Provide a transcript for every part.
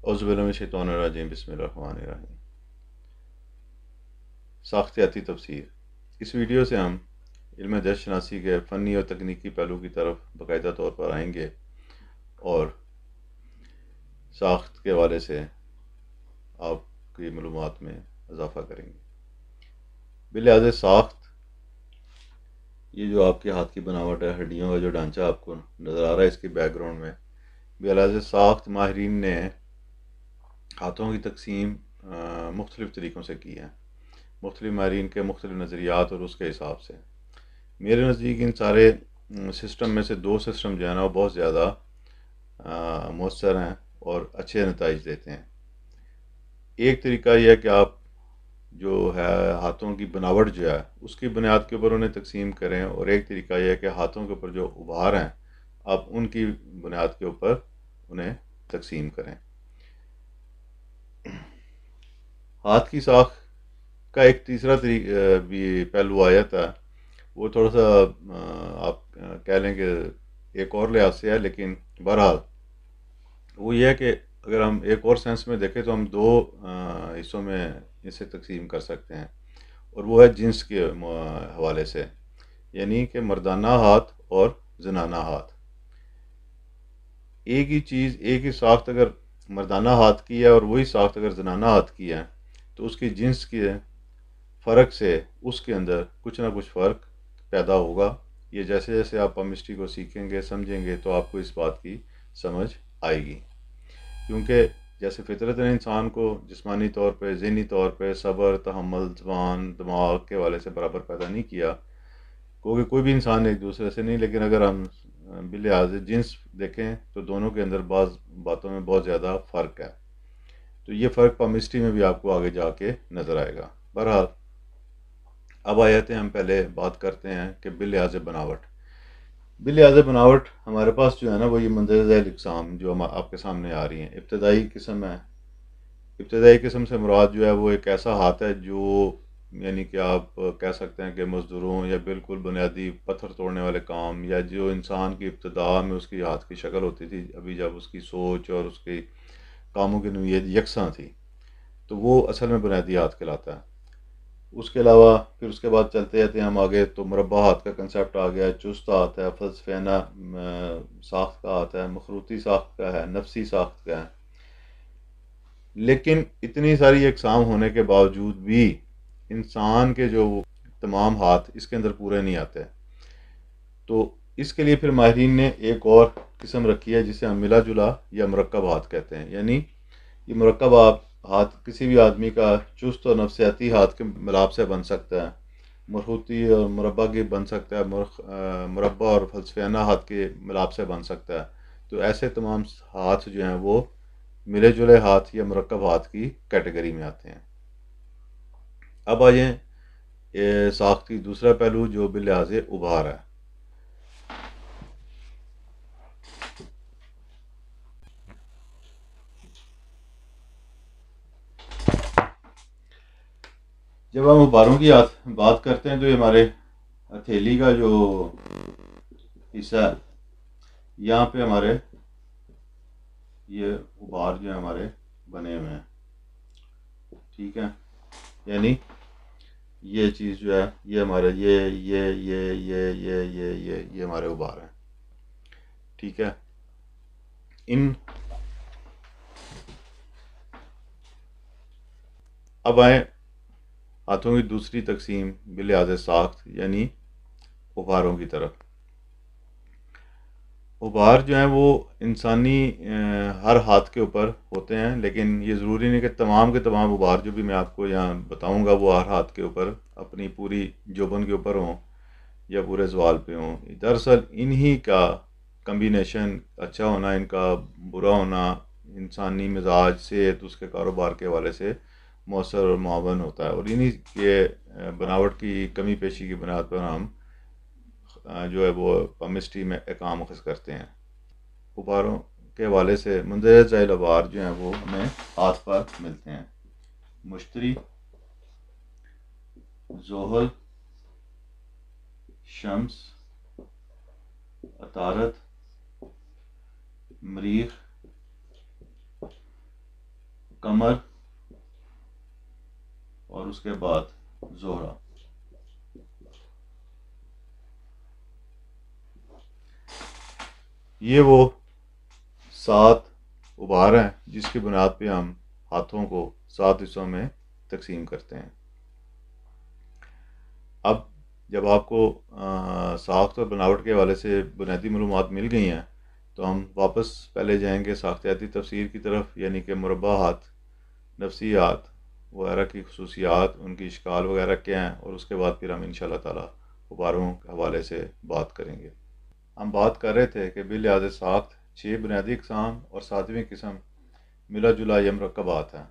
اعوذ باللہ من الشیطان الرجیم، بسم اللہ الرحمن الرحیم۔ ساختیاتی تفسیر۔ اس ویڈیو سے ہم علم جس شناسی کے فنی اور تکنیکی پہلو کی طرف باقاعدہ طور پر آئیں گے اور ساخت کے حوالے سے آپ کی معلومات میں اضافہ کریں گے۔ بلحاظ ساخت، یہ جو آپ کے ہاتھ کی بناوٹ ہے، ہڈیوں کا جو ڈھانچہ آپ کو نظر آ رہا ہے اس کے بیک گراؤنڈ میں، بلحاظ ساخت ماہرین نے ہاتھوں کی تقسیم مختلف طریقوں سے کی ہے، مختلف ماہرین کے مختلف نظریات اور اس کے حساب سے۔ میرے نزدیک ان سارے سسٹم میں سے دو سسٹم جو ہے نا وہ بہت زیادہ مؤثر ہیں اور اچھے نتائج دیتے ہیں۔ ایک طریقہ یہ ہے کہ آپ جو ہے ہاتھوں کی بناوٹ جو ہے اس کی بنیاد کے اوپر انہیں تقسیم کریں، اور ایک طریقہ یہ ہے کہ ہاتھوں کے اوپر جو ابھار ہیں آپ ان کی بنیاد کے اوپر انہیں تقسیم کریں۔ ہاتھ کی ساخت کا ایک تیسرا طریقہ بھی پہلو آیا تھا، وہ تھوڑا سا آپ کہہ لیں کہ ایک اور لحاظ سے ہے، لیکن بہرحال وہ یہ ہے کہ اگر ہم ایک اور سینس میں دیکھیں تو ہم دو حصوں میں اسے تقسیم کر سکتے ہیں، اور وہ ہے جنس کے حوالے سے، یعنی کہ مردانہ ہاتھ اور زنانہ ہاتھ۔ ایک ہی چیز، ایک ہی ساخت اگر مردانہ ہاتھ کی ہے اور وہی ساخت اگر زنانہ ہاتھ کی ہے تو اس کی جنس کے فرق سے اس کے اندر کچھ نہ کچھ فرق پیدا ہوگا۔ یہ جیسے جیسے آپ پامسٹری کو سیکھیں گے، سمجھیں گے، تو آپ کو اس بات کی سمجھ آئے گی، کیونکہ جیسے فطرت نے انسان کو جسمانی طور پہ، ذہنی طور پہ صبر، تحمل، زبان، دماغ کے حوالے سے برابر پیدا نہیں کیا، کیونکہ کوئی بھی انسان ایک دوسرے سے نہیں، لیکن اگر ہم بلحاظ جنس دیکھیں تو دونوں کے اندر بعض باتوں میں بہت زیادہ فرق ہے۔ تو یہ فرق پامسٹری میں بھی آپ کو آگے جا کے نظر آئے گا۔ بہرحال اب آ جاتے ہیں، ہم پہلے بات کرتے ہیں کہ بلحاظ بناوٹ۔ بلحاظ بناوٹ ہمارے پاس جو ہے نا وہ یہ مندرجہ ذیل اقسام جو ہم آپ کے سامنے آ رہی ہیں۔ ابتدائی قسم ہے، ابتدائی قسم سے مراد جو ہے وہ ایک ایسا ہاتھ ہے جو، یعنی کہ آپ کہہ سکتے ہیں کہ مزدوروں یا بالکل بنیادی پتھر توڑنے والے کام، یا جو انسان کی ابتدا میں اس کی ہاتھ کی شکل ہوتی تھی، ابھی جب اس کی سوچ اور اس کی کاموں کی نوعیت یکساں تھی، تو وہ اصل میں بنیادی ہاتھ کہلاتا ہے۔ اس کے علاوہ پھر اس کے بعد چلتے جاتے ہیں ہم آگے، تو مربع ہاتھ کا کنسیپٹ آ گیا، چست ہاتھ ہے، فلسفیانہ ساخت کا ہاتھ ہے، مخروطی ساخت کا ہے، نفسی ساخت کا ہے۔ لیکن اتنی ساری اقسام ہونے کے باوجود بھی انسان کے جو تمام ہاتھ اس کے اندر پورے نہیں آتے، تو اس کے لیے پھر ماہرین نے ایک اور قسم رکھی ہے جسے ہم ملا جلا یا مرکب ہاتھ کہتے ہیں۔ یعنی یہ مرکب ہاتھ کسی بھی آدمی کا چست اور نفسیاتی ہاتھ کے ملاپ سے بن سکتا ہے، مرحوتی اور مربع کی بن سکتا ہے، مربع اور فلسفیانہ ہاتھ کے ملاپ سے بن سکتا ہے۔ تو ایسے تمام ہاتھ جو ہیں وہ ملے جلے ہاتھ یا مرکب ہاتھ کی کیٹیگری میں آتے ہیں۔ اب آ جائیں ساخت کی دوسرا پہلو جو بلحاظ ابھار ہے۔ جب ہم ابھاروں کی بات کرتے ہیں تو یہ ہمارے ہتھیلی کا جو حصہ ہے، یہاں پہ ہمارے یہ ابھار جو ہیں ہمارے بنے ہوئے ہیں، ٹھیک ہے۔ یعنی یہ چیز جو ہے یہ ہمارے یہ ہمارے ابھار ہیں، ٹھیک ہے۔ ان اب آئیں ہاتھوں کی دوسری تقسیم بلحاظ ساخت یعنی ابھاروں کی طرف۔ ابھار جو ہیں وہ انسانی ہر ہاتھ کے اوپر ہوتے ہیں، لیکن یہ ضروری نہیں کہ تمام کے تمام ابھار جو بھی میں آپ کو یہاں بتاؤں گا وہ ہر ہاتھ کے اوپر اپنی پوری جوبن کے اوپر ہوں یا پورے زوال پہ ہوں۔ دراصل انہی کا کمبینیشن، اچھا ہونا ان کا، برا ہونا، انسانی مزاج، صحت، اس کے کاروبار کے حوالے سے مؤثر اور معاون ہوتا ہے، اور انہی کے بناوٹ کی کمی پیشی کی بنیاد پر ہم جو ہے وہ پامسٹری میں احکام اخذ کرتے ہیں۔ ابھاروں کے حوالے سے مندرجہ ذیل ابھار جو ہیں وہ ہمیں ہاتھ پر ملتے ہیں: مشتری، زحل، شمس، عطارد، مریخ، قمر اور اس کے بعد زہرہ. یہ وہ 7 ابھار ہیں جس کی بنیاد پہ ہم ہاتھوں کو 7 حصوں میں تقسیم کرتے ہیں. اب جب آپ کو ساخت اور بناوٹ کے حوالے سے بنیادی معلومات مل گئی ہیں تو ہم واپس پہلے جائیں گے ساختیاتی تفسیر کی طرف، یعنی کہ مربعات، نفسیات وغیرہ کی خصوصیات، ان کی اشکال وغیرہ کیا ہیں، اور اس کے بعد پھر ہم انشاءاللہ تعالی ابھاروں کے حوالے سے بات کریں گے. ہم بات کر رہے تھے کہ بلحاظ ساخت 6 بنیادی اقسام اور 7ویں قسم ملا جلا یا مرکبات ہیں.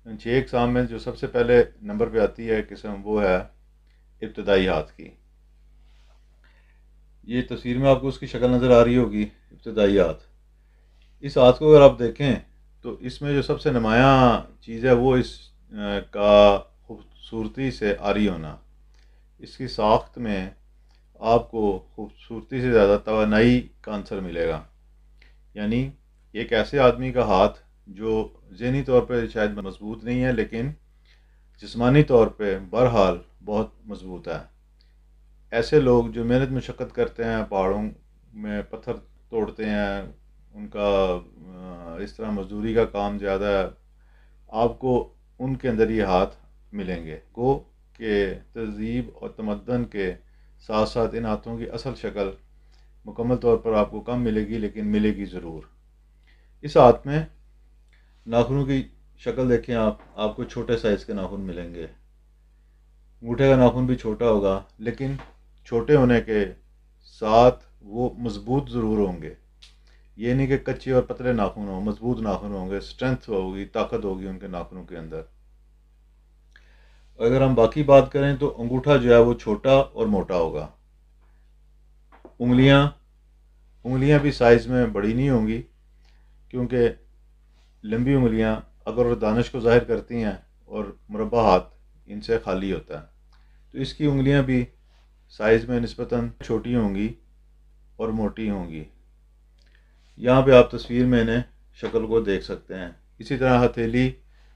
ان 6 اقسام میں جو سب سے پہلے نمبر پہ آتی ہے قسم وہ ہے ابتدائی ہاتھ کی. یہ تصویر میں آپ کو اس کی شکل نظر آ رہی ہوگی، ابتدائی ہاتھ. اس ہاتھ کو اگر آپ دیکھیں تو اس میں جو سب سے نمایاں چیز ہے وہ اس کا خوبصورتی سے عاری ہونا. اس کی ساخت میں آپ کو خوبصورتی سے زیادہ توانائی کا عنصر ملے گا. یعنی ایک ایسے آدمی کا ہاتھ جو ذہنی طور پہ شاید مضبوط نہیں ہے لیکن جسمانی طور پہ بہرحال بہت مضبوط ہے. ایسے لوگ جو محنت مشقت کرتے ہیں، پہاڑوں میں پتھر توڑتے ہیں، ان کا اس طرح مزدوری کا کام زیادہ ہے، آپ کو ان کے اندر یہ ہاتھ ملیں گے. گو کہ تہذیب اور تمدن کے ساتھ ساتھ ان ہاتھوں کی اصل شکل مکمل طور پر آپ کو کم ملے گی لیکن ملے گی ضرور. اس ہاتھ میں ناخنوں کی شکل دیکھیں آپ کو چھوٹے سائز کے ناخن ملیں گے. انگوٹھے کا ناخن بھی چھوٹا ہوگا لیکن چھوٹے ہونے کے ساتھ وہ مضبوط ضرور ہوں گے. یہ نہیں کہ کچے اور پتلے ناخن ہوں، مضبوط ناخن ہوں گے، اسٹرینتھ ہوگی، طاقت ہوگی ان کے ناخنوں کے اندر. اگر ہم باقی بات کریں تو انگوٹھا جو ہے وہ چھوٹا اور موٹا ہوگا. انگلیاں بھی سائز میں بڑی نہیں ہوں گی کیونکہ لمبی انگلیاں عقل اور دانش کو ظاہر کرتی ہیں اور مربع ہاتھ ان سے خالی ہوتا ہے. تو اس کی انگلیاں بھی سائز میں نسبتاً چھوٹی ہوں گی اور موٹی ہوں گی. یہاں پہ آپ تصویر میں انہیں شکل کو دیکھ سکتے ہیں. اسی طرح ہتھیلی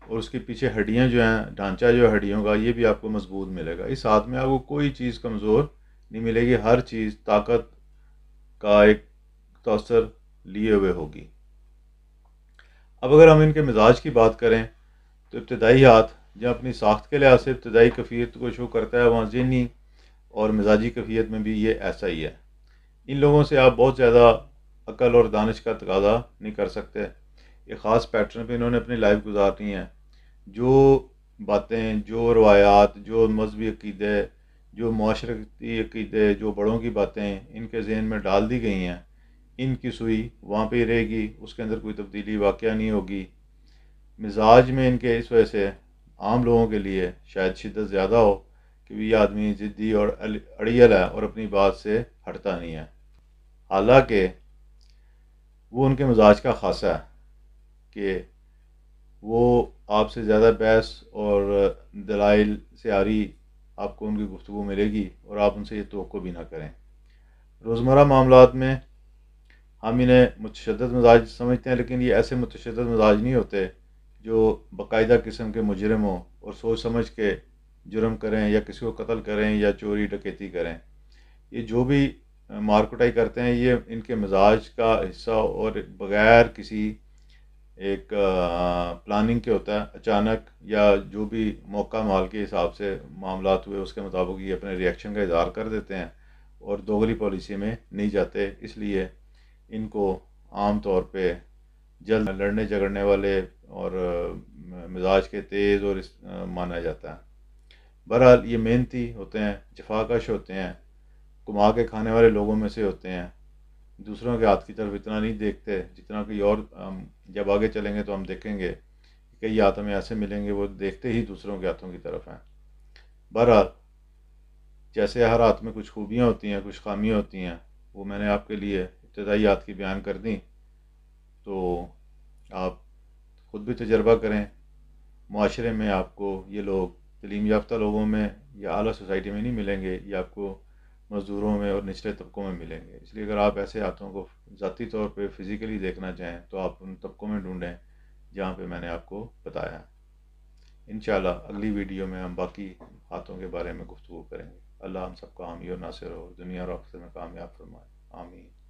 اور اس کے پیچھے ہڈیاں جو ہیں، ڈھانچہ جو ہے ہڈیوں کا، یہ بھی آپ کو مضبوط ملے گا. اس ہاتھ میں آپ کو کوئی چیز کمزور نہیں ملے گی، ہر چیز طاقت کا ایک تاثر لیے ہوئے ہوگی. اب اگر ہم ان کے مزاج کی بات کریں تو ابتدائی ہاتھ جہاں اپنی ساخت کے لحاظ سے ابتدائی کیفیت کو شو کرتا ہے، وہاں ذہنی اور مزاجی کیفیت میں بھی یہ ایسا ہی ہے. ان لوگوں سے آپ بہت زیادہ عقل اور دانش کا تقاضا نہیں کر سکتے. ایک خاص پیٹرن پہ انہوں نے اپنی لائف گزارنی ہے. جو باتیں، جو روایات، جو مذہبی عقیدے، جو معاشرتی عقیدے، جو بڑوں کی باتیں ان کے ذہن میں ڈال دی گئی ہیں، ان کی سوئی وہاں پہ ہی رہے گی، اس کے اندر کوئی تبدیلی واقعہ نہیں ہوگی. مزاج میں ان کے اس وجہ سے عام لوگوں کے لیے شاید شدت زیادہ ہو کہ یہ آدمی ضدی اور اڑیل ہے اور اپنی بات سے ہٹتا نہیں ہے. حالانکہ وہ ان کے مزاج کا خاصہ ہے کہ وہ آپ سے زیادہ بحث اور دلائل سے عاری آپ کو ان کی گفتگو ملے گی اور آپ ان سے یہ توقع بھی نہ کریں. روزمرہ معاملات میں ہم انہیں متشدد مزاج سمجھتے ہیں لیکن یہ ایسے متشدد مزاج نہیں ہوتے جو باقاعدہ قسم کے مجرم ہوں اور سوچ سمجھ کے جرم کریں یا کسی کو قتل کریں یا چوری ڈکیتی کریں. یہ جو بھی مار کٹائی کرتے ہیں یہ ان کے مزاج کا حصہ اور بغیر کسی ایک پلاننگ کے ہوتا ہے. اچانک یا جو بھی موقع مال کے حساب سے معاملات ہوئے اس کے مطابق یہ اپنے ری ایکشن کا اظہار کر دیتے ہیں اور دوغلی پالیسی میں نہیں جاتے. اس لیے ان کو عام طور پہ جلد لڑنے جھگڑنے والے اور مزاج کے تیز اور مانا جاتا ہے. بہرحال یہ محنتی ہوتے ہیں، جفاکش ہوتے ہیں، کما کے کھانے والے لوگوں میں سے ہوتے ہیں. دوسروں کے ہاتھ کی طرف اتنا نہیں دیکھتے جتنا کہ اور جب آگے چلیں گے تو ہم دیکھیں گے کہ کئی ہاتھ ہمیں ایسے ملیں گے وہ دیکھتے ہی دوسروں کے ہاتھوں کی طرف ہیں. بہرحال جیسے ہر ہاتھ میں کچھ خوبیاں ہوتی ہیں، کچھ خامیاں ہوتی ہیں، وہ میں نے آپ کے لیے ابتدائی ہاتھ کی بیان کر دیں. تو آپ خود بھی تجربہ کریں. معاشرے میں آپ کو یہ لوگ تعلیم یافتہ لوگوں میں یا اعلیٰ سوسائٹی میں نہیں ملیں گے، یہ آپ کو مزدوروں میں اور نچلے طبقوں میں ملیں گے. اس لیے اگر آپ ایسے ہاتھوں کو ذاتی طور پہ فزیکلی دیکھنا چاہیں تو آپ ان طبقوں میں ڈھونڈیں جہاں پہ میں نے آپ کو بتایا ہے۔ انشاءاللہ اگلی ویڈیو میں ہم باقی ہاتھوں کے بارے میں گفتگو کریں گے۔ اللہ ہم سب کو حامی اور ناصر ہو، دنیا اور آخرت میں کامیاب فرمائے، آمین۔